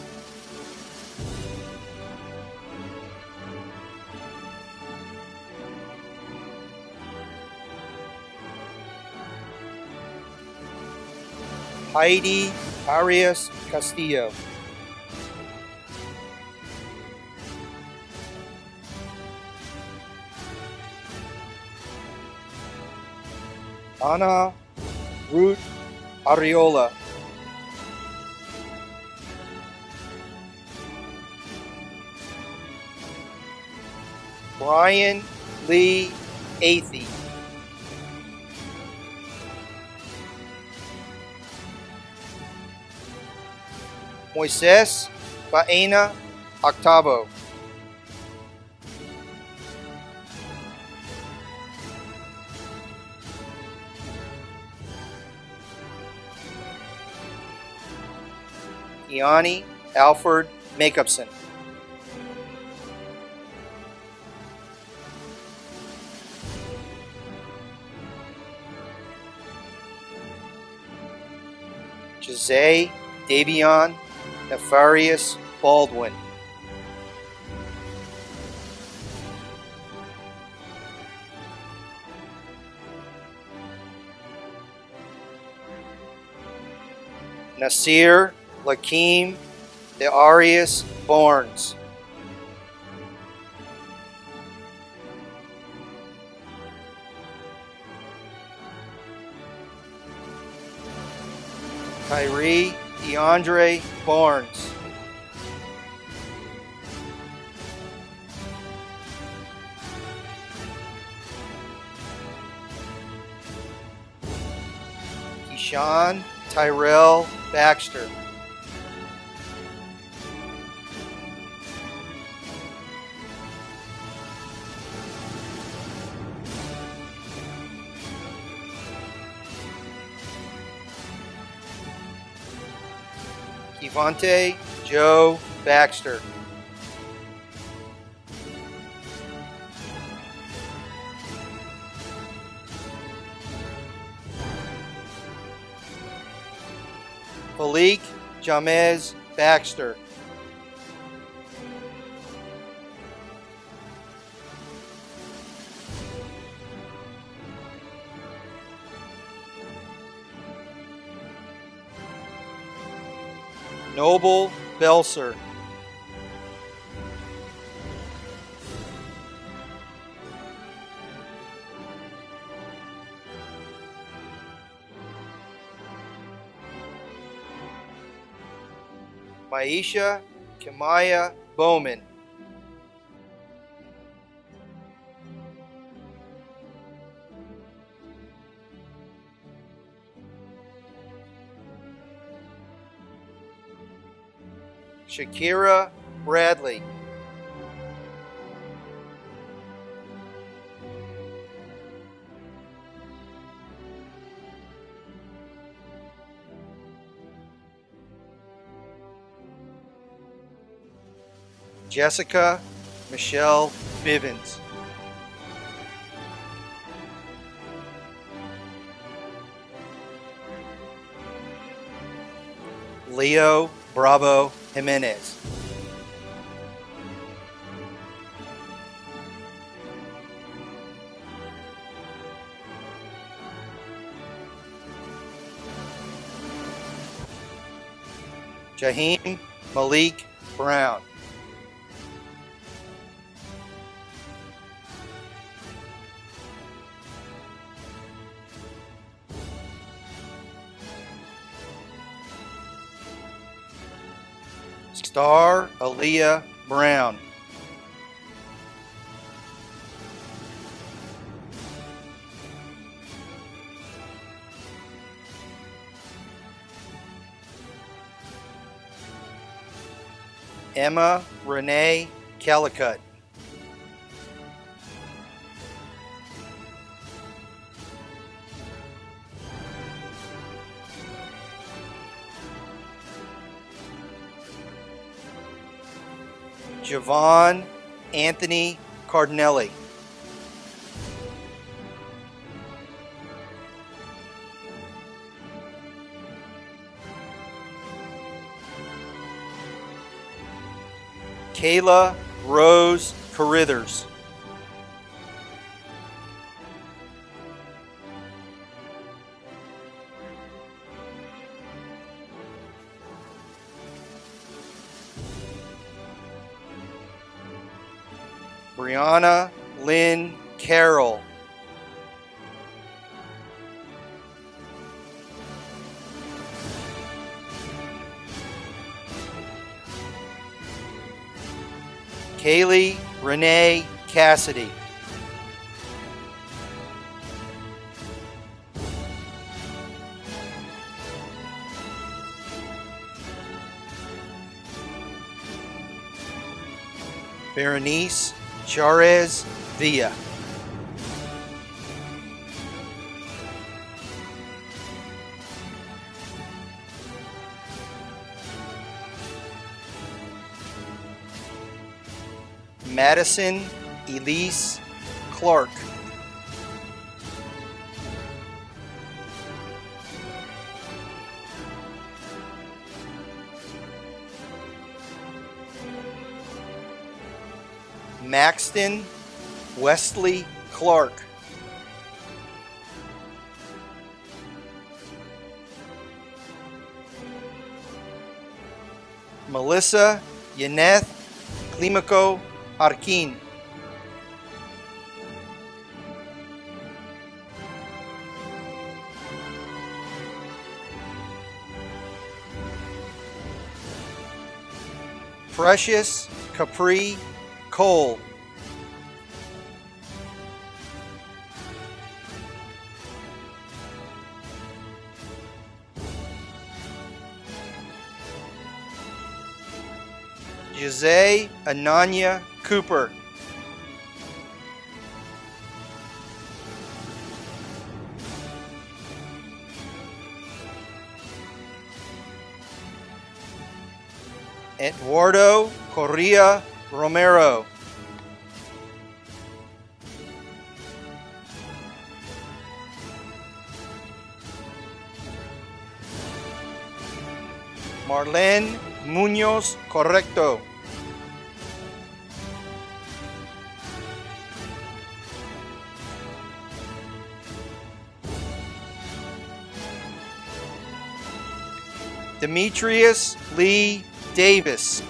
Heidi Arias Castillo. Ana Ruth Ariola. Brian Lee Athey. Moises Baena Octavo. Iani Alfred Makeupson. Jose Davion Nefarious Baldwin. Nasir Lakeem Dearius Barnes. Kyrie DeAndre Barnes. Keyshawn Tyrell Baxter. Kevonte Joe Baxter. Malik Jamez Baxter. Noble Belser. Maisha Kimaya Bowman. Shakira Bradley. Jessica Michelle Bivens. Leo Bravo Jimenez. Jaheim Malik Brown. Star Aaliyah Brown. Emma Renee Kellicut. Javon Anthony Cardinelli. Kayla Rose Carithers. Brianna Lynn Carroll. Kaylee Renee Cassidy. Berenice Charez Villa. Madison Elise Clark. Maxton Wesley Clark. Melissa Yaneth Climaco Arkin. Precious Capri Cole. Jose Ananya Cooper. Eduardo Correa Romero. Marlene Munoz Correcto. Demetrius Lee Davis.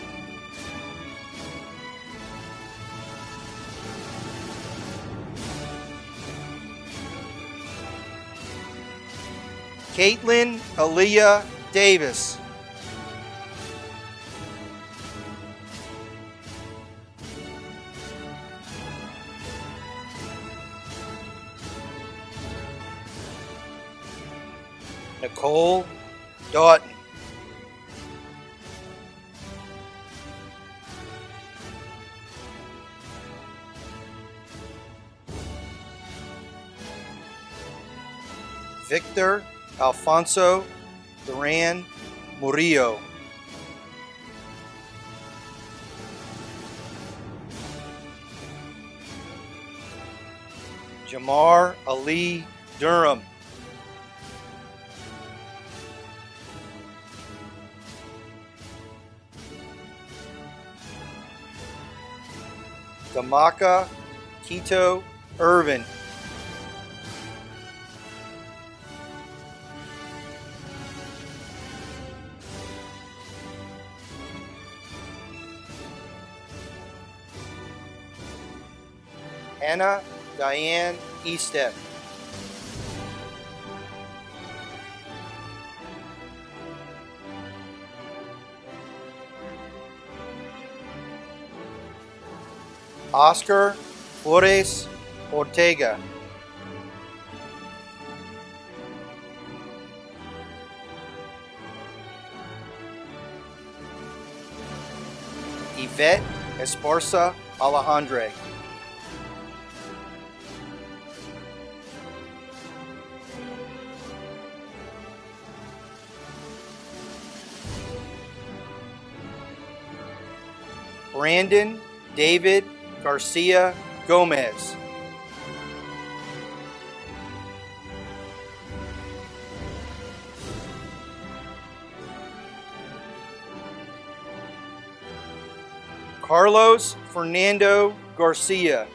Caitlin Aaliyah Davis. Nicole Doughton. Victor Alfonso Duran Murillo. Jamar Ali Durham. Damaka Quito Irvin. Hannah Diane Eastep. Oscar Flores Ortega. Yvette Esparza Alejandre. Brandon David Garcia Gomez. Carlos Fernando Garcia.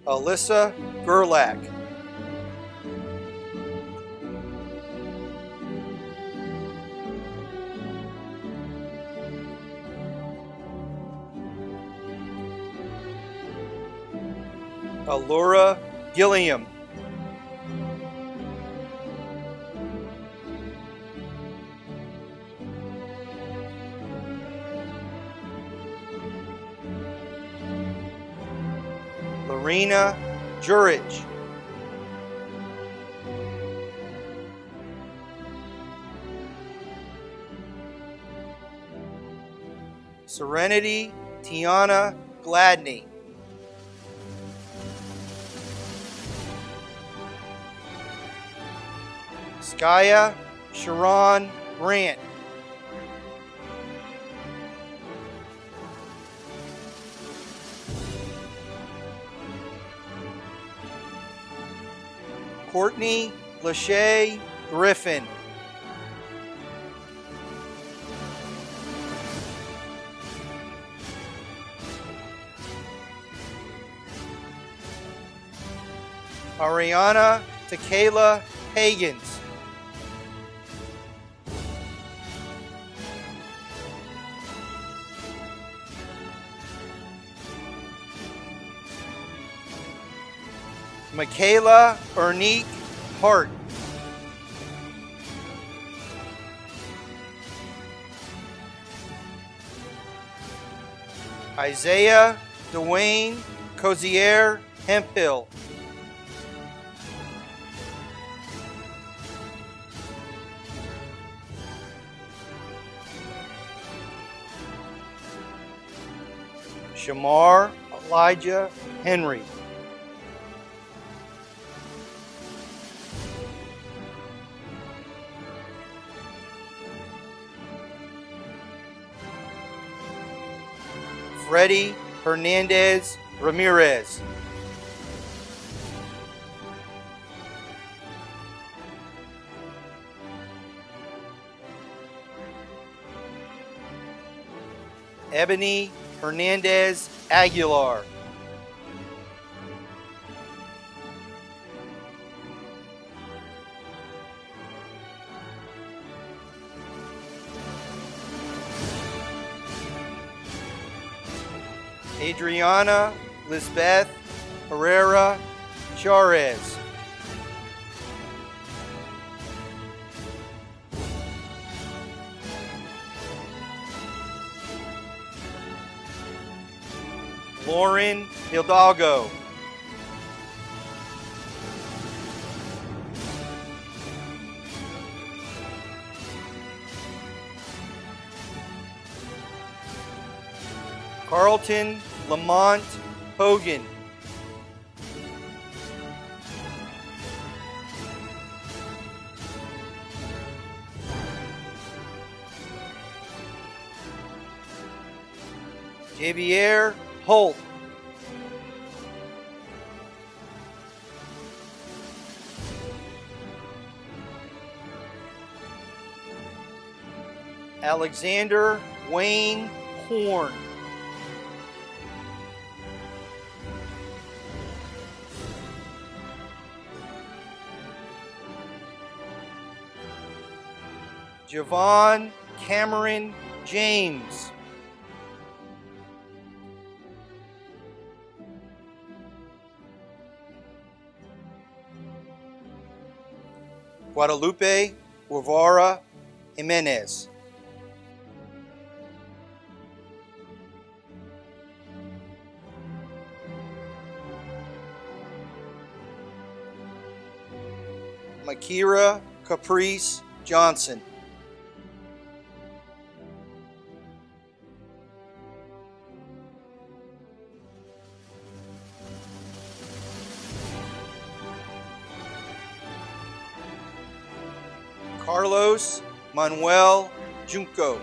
Alyssa Gerlach. Allura Gilliam. Lorena Jurich. Serenity Tiana Gladney. Skya Sharon Grant. Courtney Lachey Griffin. Ariana Tequila Hagans. Michaela Ernique Hart. Isaiah Dwayne Cozier Hemphill. Shamar Elijah Henry. Freddie Hernandez Ramirez. Ebony Hernandez Aguilar. Adriana Lisbeth Herrera Charez. Lauren Hidalgo. Carlton Lamont Hogan. Javier Holt. Alexander Wayne Horn. Javon Cameron James. Guadalupe Guevara Jimenez. Makira Caprice Johnson. Carlos Manuel Junco.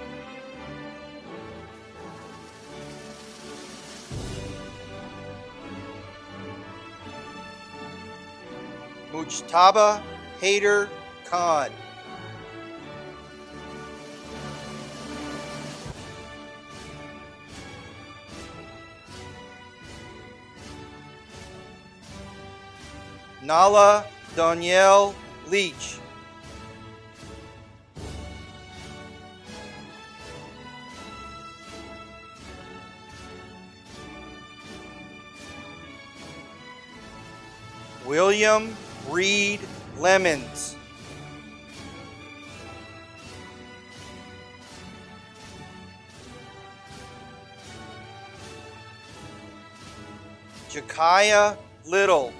Mujtaba Haider Khan. Nala Danielle Leach. William Reed Lemons. Jakaya Little.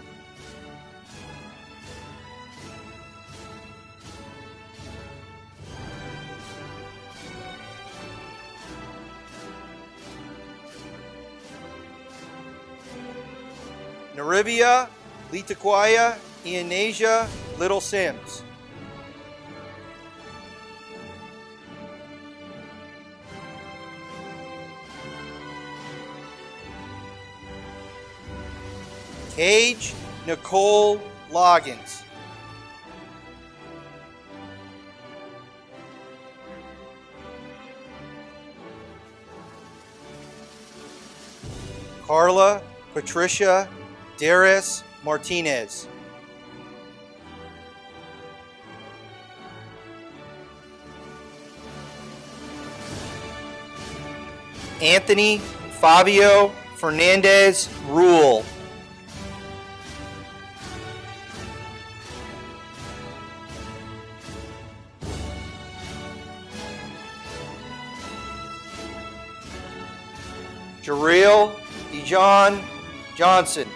Narivia Litaquaya Ianasia Little Sims. Cage Nicole Loggins. Carla Patricia Darius Martinez. Anthony Fabio Fernandez Rule. Jareel Dijon Johnson.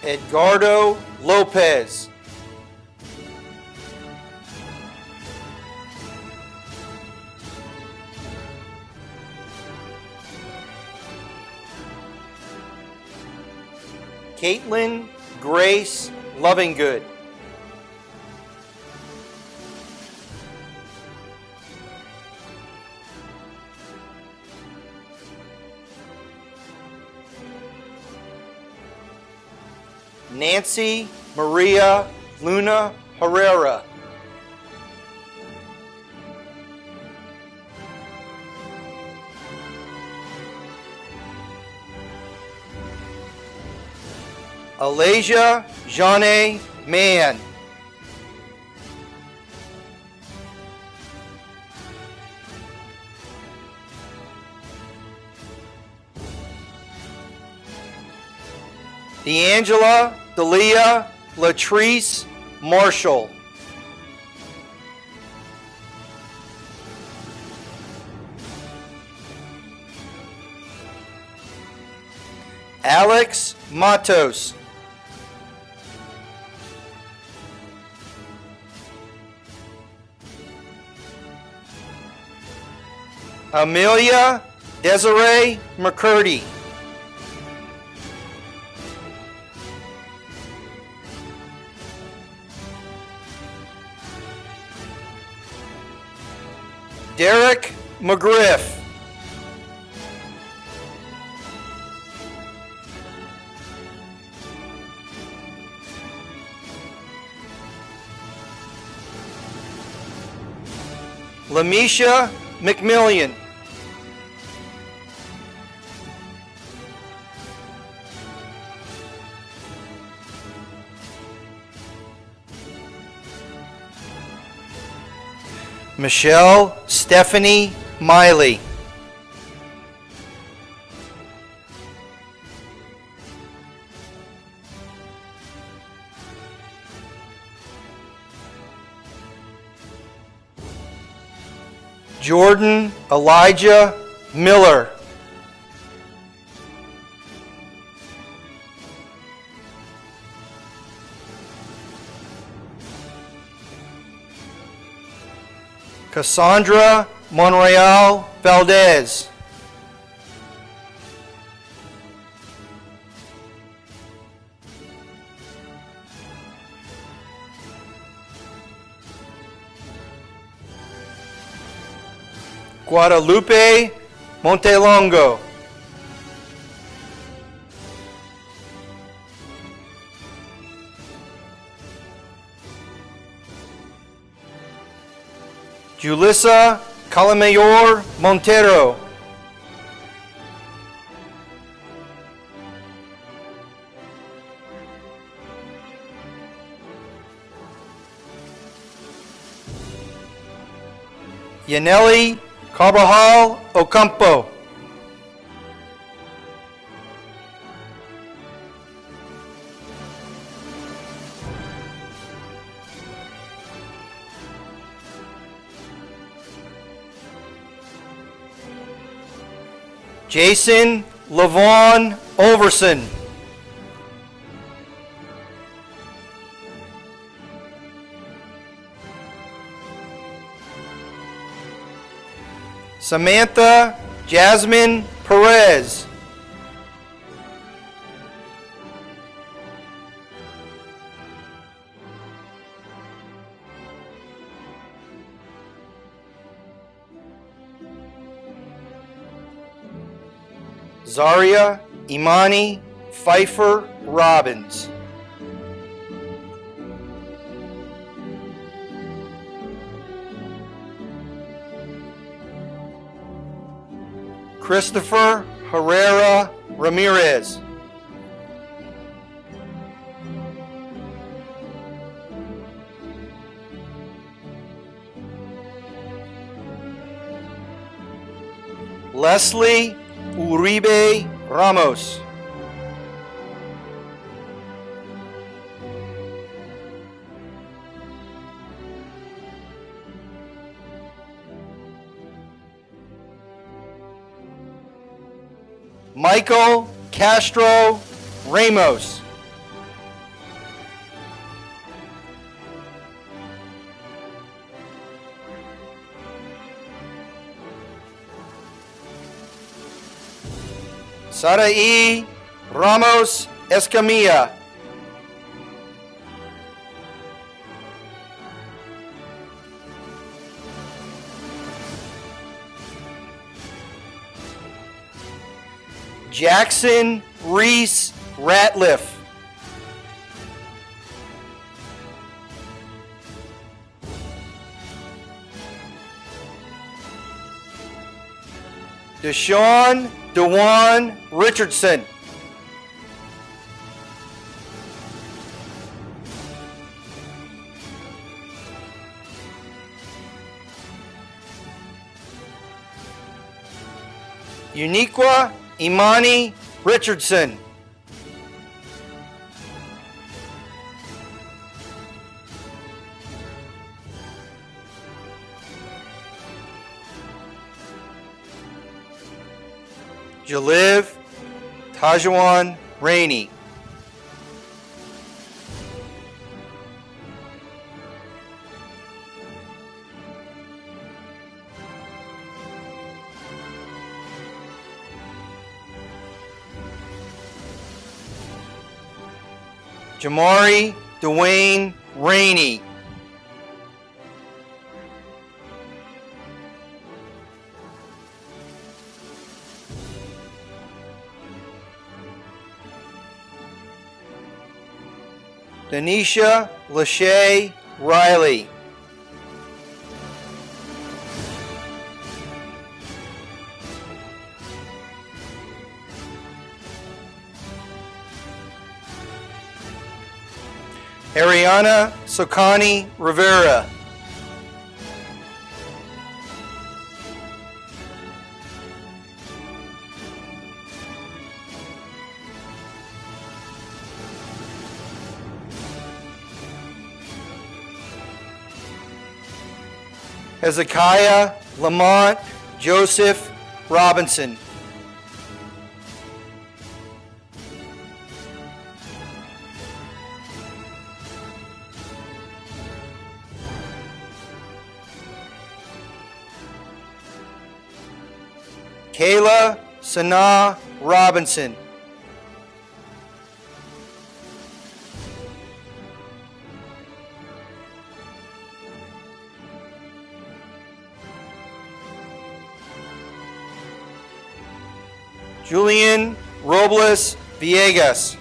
Edgardo Lopez. Caitlin Grace Lovingood. Nancy Maria Luna Herrera. Alasia Jane Mann. D'Angela Delia Latrice Marshall. Alex Matos. Amelia Desiree McCurdy. Derek McGriff. Lamisha McMillian. Michelle Stephanie Miley. Jordan Elijah Miller. Cassandra Monreal Valdez. Guadalupe Montelongo. Julissa Calamayor Montero. Yaneli Carvajal Ocampo. Jason Lavon Overson. Samantha Jasmine Perez. Zaria Imani Pfeiffer Robbins. Christopher Herrera Ramirez. Leslie Uribe Ramos. Michael Castro Ramos. Sarai Ramos Escamilla. Jackson Reese Ratliff. Deshaun Dewan Richardson. Uniqua Imani Richardson. Jaliv Tajuan Rainey. Jamari Dwayne Rainey. Denisha Lachey Riley. Ariana Socani Rivera. Hezekiah Lamont Joseph Robinson. Kayla Sanaa Robinson. Julian Robles Villegas.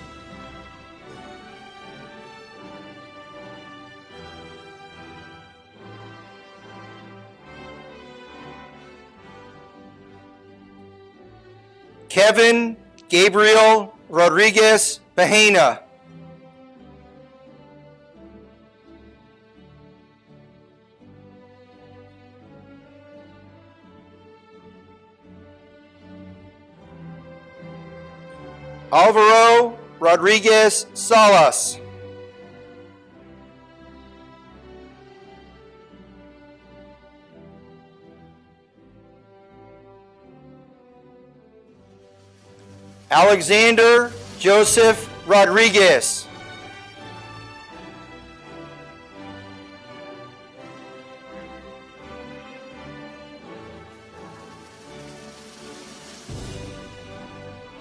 Kevin Gabriel Rodriguez Bahena. Alvaro Rodriguez Salas. Alexander Joseph Rodriguez.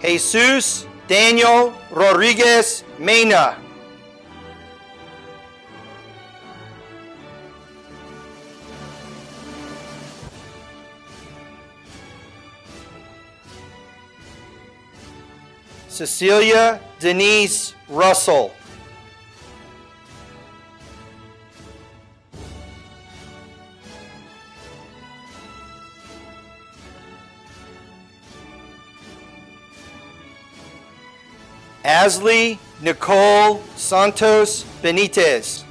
Jesus Daniel Rodriguez Mena. Cecilia Denise Russell. Asley Nicole Santos Benitez.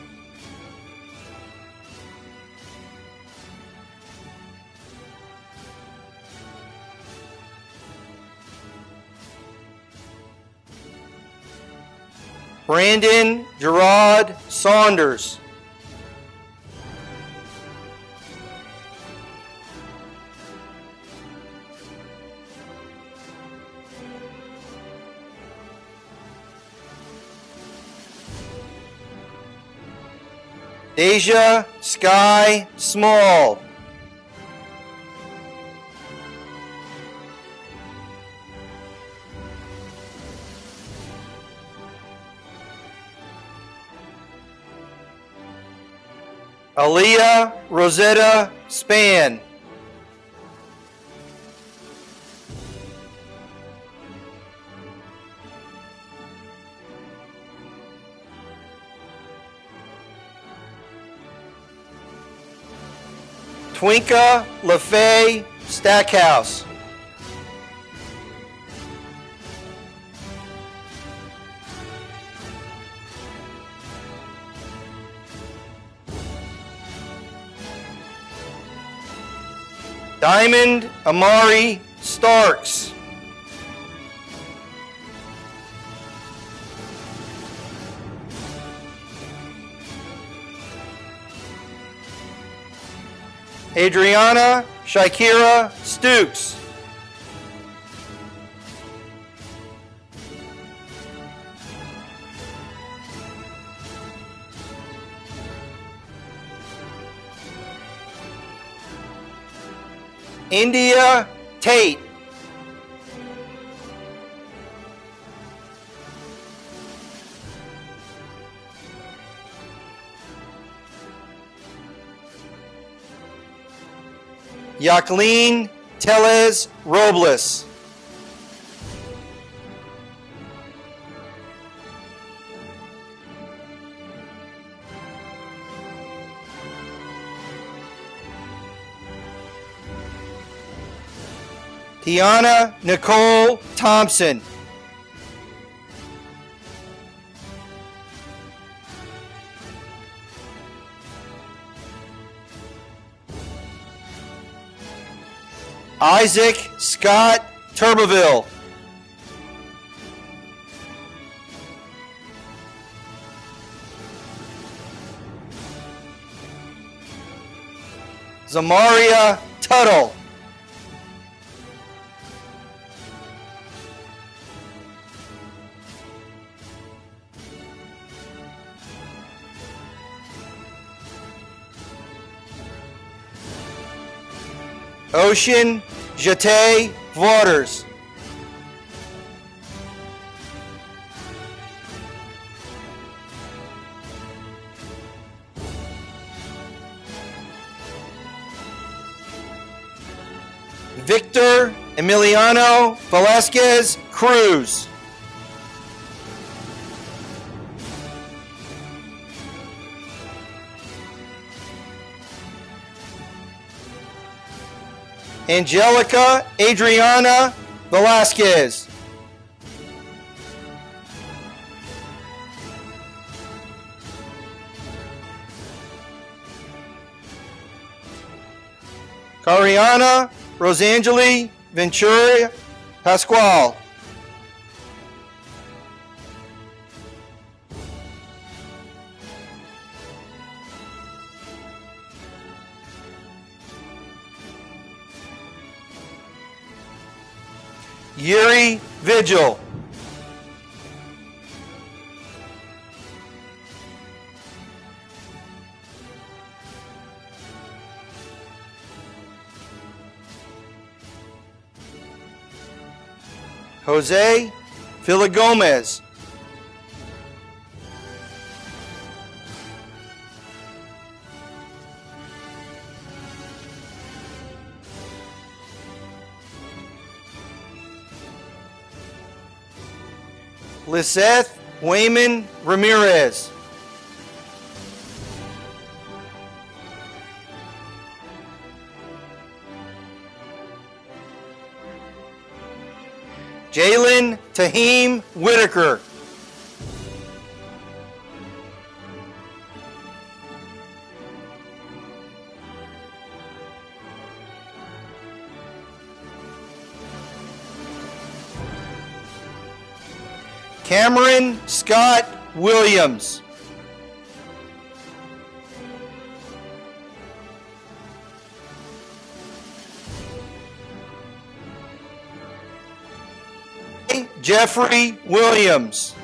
Brandon Gerard Saunders. Deja Sky Small. Aaliyah Rosetta Span. Twinka LaFay Stackhouse. Diamond Amari Starks. Adriana Shakira Stukes. India Tate. Jacqueline Tellez Robles. Tiana Nicole Thompson. Isaac Scott Turbeville. Zamaria Tuttle. Ocean Jate Waters. Victor Emiliano Velasquez Cruz. Angelica Adriana Velasquez. Cariana Rosangeli Ventura Pascual. Yuri Vigil. Jose Filagomez. Liseth Wayman Ramirez. Jalen Tahim Whitaker. Cameron Scott Williams. Jeffrey Williams.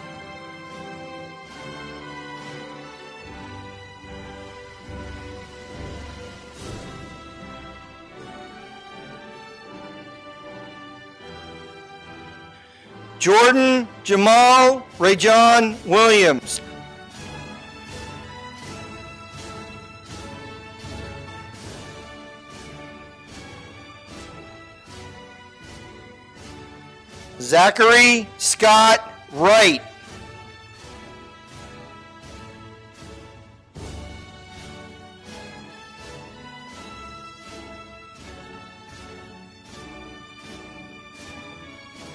Jordan Jamal Rajon Williams. Zachary Scott Wright.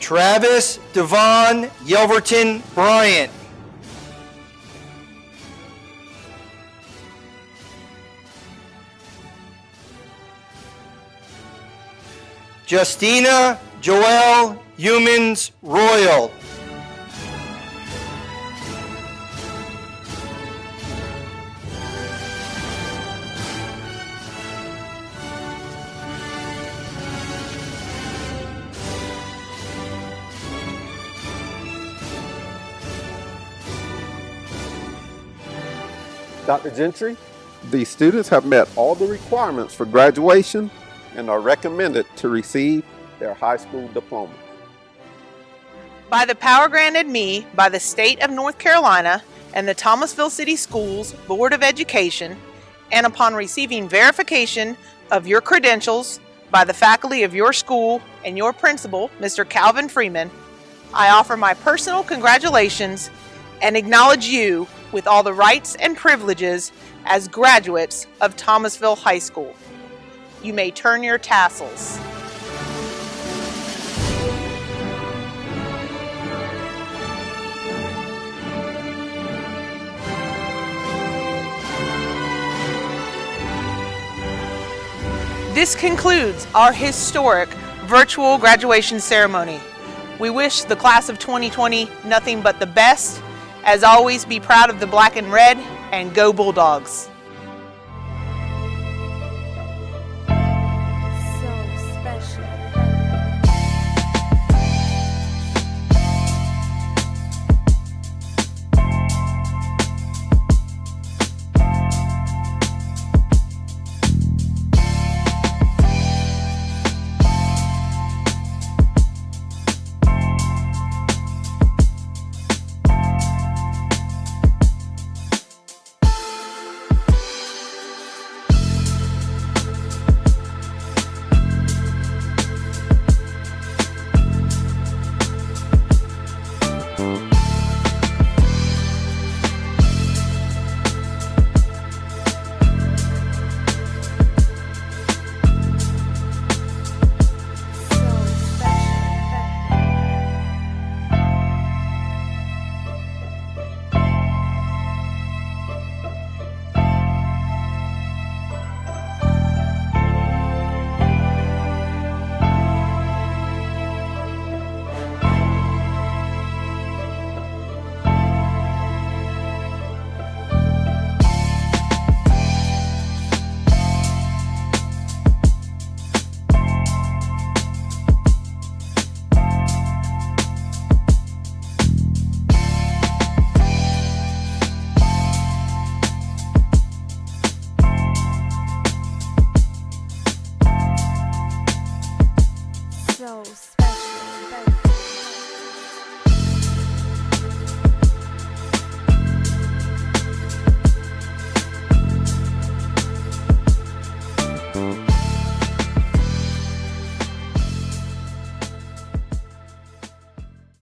Travis Devon Yelverton Bryant. Justina Joelle Humans Royal. Dr. Gentry, these students have met all the requirements for graduation and are recommended to receive their high school diploma. By the power granted me by the State of North Carolina and the Thomasville City Schools Board of Education, and upon receiving verification of your credentials by the faculty of your school and your principal, Mr. Calvin Freeman, I offer my personal congratulations and acknowledge you with all the rights and privileges as graduates of Thomasville High School. You may turn your tassels. This concludes our historic virtual graduation ceremony. We wish the class of 2020 nothing but the best. As always, be proud of the black and red, and go Bulldogs.